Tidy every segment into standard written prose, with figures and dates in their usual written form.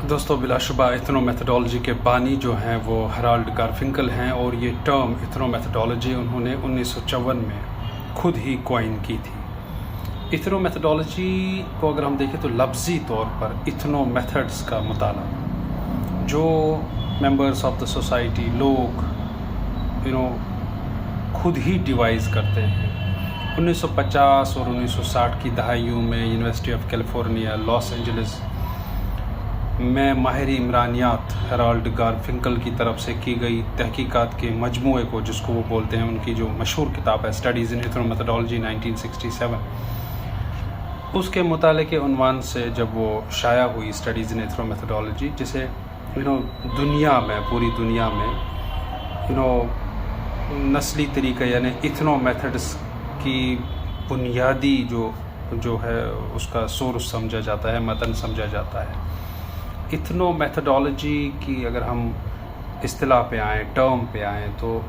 دوستو بلاشبہ ethno methodology کے بانی جو ہیں وہ ہیرالڈ گارفنکل ہیں، اور یہ ٹرم ایتھنو میتھڈالوجی انہوں نے 1954 میں خود ہی کوائن کی تھی۔ ایتھنو میتھڈالوجی کو اگر ہم دیکھیں تو لفظی طور پر ایتھنو میتھڈز کا مطالعہ جو ممبرس آف دا سوسائٹی لوگ خود ہی ڈیوائز کرتے ہیں۔ 1950 اور 1960 کی دہائیوں میں University of California Los Angeles میں ماہر عمرانیات ہیرالڈ گارفنکل کی طرف سے کی گئی تحقیقات کے مجموعے کو، جس کو وہ بولتے ہیں، ان کی جو مشہور کتاب ہے اسٹڈیز ان ایتھنو میتھڈالوجی 1967، اس کے مطالعے کے عنوان سے جب وہ شائع ہوئی اسٹڈیز ان ایتھنو میتھڈالوجی، جسے دنیا میں پوری دنیا میں نسلی طریقہ یعنی ایتھنو میتھڈس کی بنیادی جو ہے اس کا سورس سمجھا جاتا ہے، متن سمجھا جاتا ہے۔ ایتھنو میتھڈالوجی کی اگر ہم اصطلاح پہ آئیں، ٹرم پہ آئیں، تو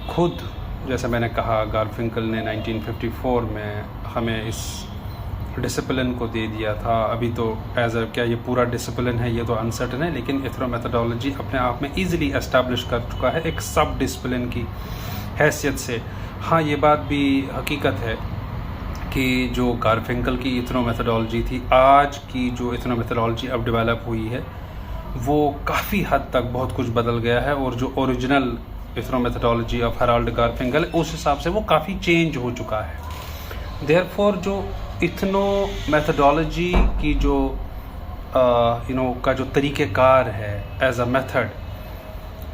خود جیسے میں نے کہا گارفنکل نے 1954 میں ہمیں اس ڈسپلن کو دے دیا تھا۔ ابھی تو کیا یہ پورا ڈسپلن ہے یہ تو انسرٹن ہے، لیکن ایتھنو میتھڈالوجی اپنے آپ میں ایزیلی اسٹیبلش کر چکا ہے ایک سب ڈسپلن کی حیثیت سے۔ ہاں، یہ بات بھی حقیقت ہے کہ جو گارفنکل کی ایتھنو میتھڈالوجی تھی، آج کی جو ایتھنو میتھڈالوجی اب ڈیولپ ہوئی ہے، وہ کافی حد تک بہت کچھ بدل گیا ہے، اور جو original ethnomethodology of Harold Garfinkel اس حساب سے وہ کافی چینج ہو چکا ہے۔ دیر فور جو ایتھنو میتھڈالوجی کی کا جو طریقہ کار ہے ایز اے میتھڈ،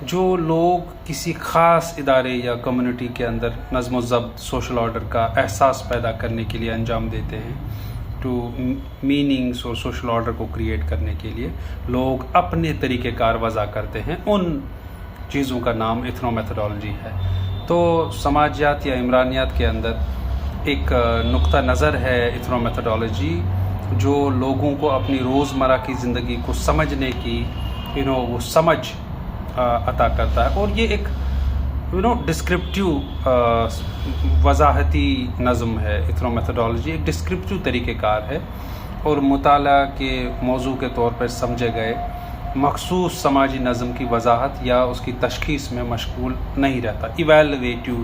جو لوگ کسی خاص ادارے یا کمیونٹی کے اندر نظم و ضبط، سوشل آرڈر کا احساس پیدا کرنے کے لیے انجام دیتے ہیں، ٹو میننگس اور سوشل آرڈر کو کریٹ کرنے کے لیے لوگ اپنے طریقہ کار وضع کرتے ہیں، ان چیزوں کا نام ایتھنو میتھڈالوجی ہے۔ تو سماجیات یا عمرانیات کے اندر ایک نقطہ نظر ہے ایتھنو میتھڈالوجی، جو لوگوں کو اپنی روزمرہ کی زندگی کو سمجھنے کی وہ سمجھ عطا کرتا ہے، اور یہ ایک ڈسکرپٹیو وضاحتی نظم ہے۔ ایتھنو میتھڈالوجی ایک ڈسکرپٹیو طریقہ کار ہے، اور مطالعہ کے موضوع کے طور پر سمجھے گئے مخصوص سماجی نظم کی وضاحت یا اس کی تشخیص میں مشغول نہیں رہتا، ایویلویٹیو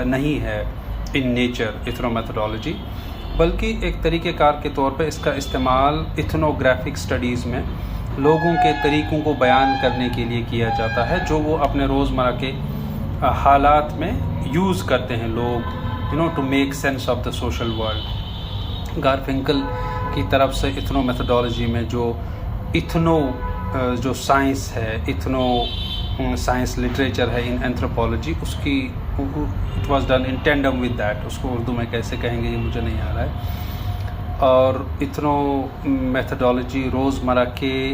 نہیں ہے ان نیچر ایتھنو میتھڈالوجی، بلکہ ایک طریقہ کار کے طور پہ اس کا استعمال ایتھنوگرافک سٹڈیز میں لوگوں کے طریقوں کو بیان کرنے کے لیے کیا جاتا ہے، جو وہ اپنے روزمرہ کے حالات میں یوز کرتے ہیں لوگ to make sense of the social world. Garfinkel کی طرف سے ایتھنو میتھڈالوجی میں جو ایتھنو جو سائنس ہے، ایتھنو سائنس لٹریچر ہے ان اینتھروپولوجی، اس کی it was done in tandem with that, اس کو اردو میں کیسے کہیں گے یہ مجھے نہیں آ رہا ہے۔ اور ایتھنو میتھڈالوجی روزمرہ کے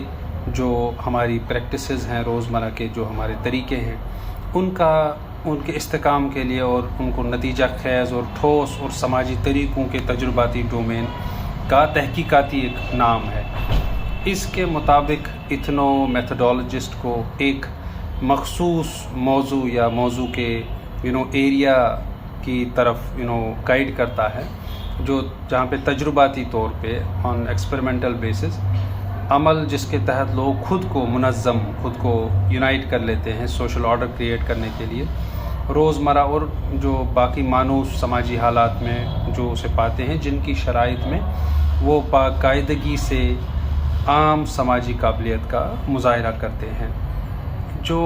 جو ہماری پریکٹسز ہیں، روزمرہ کے جو ہمارے طریقے ہیں، ان کے استحکام کے لیے اور ان کو نتیجہ خیز اور ٹھوس اور سماجی طریقوں کے تجرباتی ڈومین کا تحقیقاتی ایک نام ہے۔ اس کے مطابق ایتھنو میتھڈالوجسٹ کو ایک مخصوص موضوع یا موضوع کے ایریا کی طرف گائیڈ کرتا ہے، جہاں پہ تجرباتی طور پہ آن ایکسپیریمنٹل بیسس عمل، جس کے تحت لوگ خود کو منظم، خود کو یونائٹ کر لیتے ہیں سوشل آرڈر کریٹ کرنے کے لیے، روزمرہ اور جو باقی مانوس سماجی حالات میں جو اسے پاتے ہیں، جن کی شرائط میں وہ باقاعدگی سے عام سماجی قابلیت کا مظاہرہ کرتے ہیں۔ جو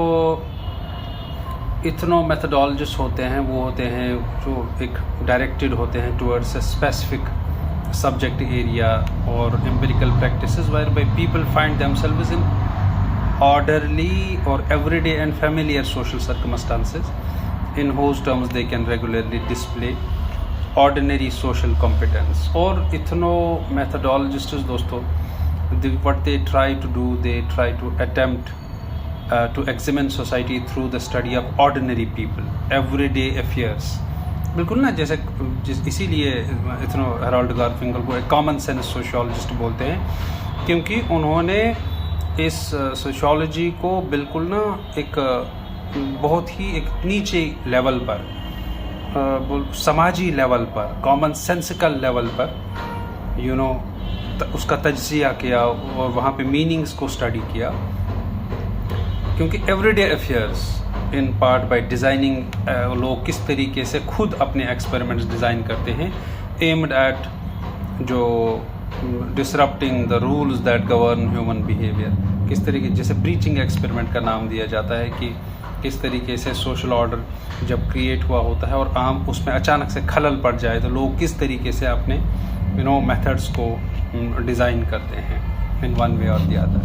ایتھنو میتھڈالوجسٹ ہوتے ہیں وہ ہوتے ہیں جو ایک ڈائریکٹڈ ہوتے ہیں towards a specific subject area اور empirical practices whereby people find themselves in orderly اور everyday and familiar social circumstances in whose terms they can regularly display ordinary social competence. اور ethnomethodologists دوستو what they try to do, they try to attempt to examine society through the study of ordinary people, everyday affairs۔ بالکل نا، جیسے اسی لیے ethno Harold گارفنکل کو ایک common sense sociologist بولتے ہیں، کیونکہ انہوں نے اس سوشیولوجی کو بالکل نا ایک بہت ہی ایک نیچے لیول پر، سماجی لیول پر، کامن سینسیکل لیول پر اس کا تجزیہ کیا اور وہاں پہ میننگز کو اسٹڈی کیا. کیونکہ every day affairs in part by designing لوگ کس طریقے سے خود اپنے ایکسپیریمنٹس ڈیزائن کرتے ہیں ایمڈ ایٹ جو disrupting the rules that govern human behaviour. کس طریقے جیسے بریچنگ ایکسپیریمنٹ کا نام دیا جاتا ہے کہ کس طریقے سے سوشل آرڈر جب کریٹ ہوا ہوتا ہے اور عام اس میں اچانک سے خلل پڑ جائے تو لوگ کس طریقے سے اپنے میتھڈس کو ڈیزائن کرتے ہیں ان ون وے اور دی ادر.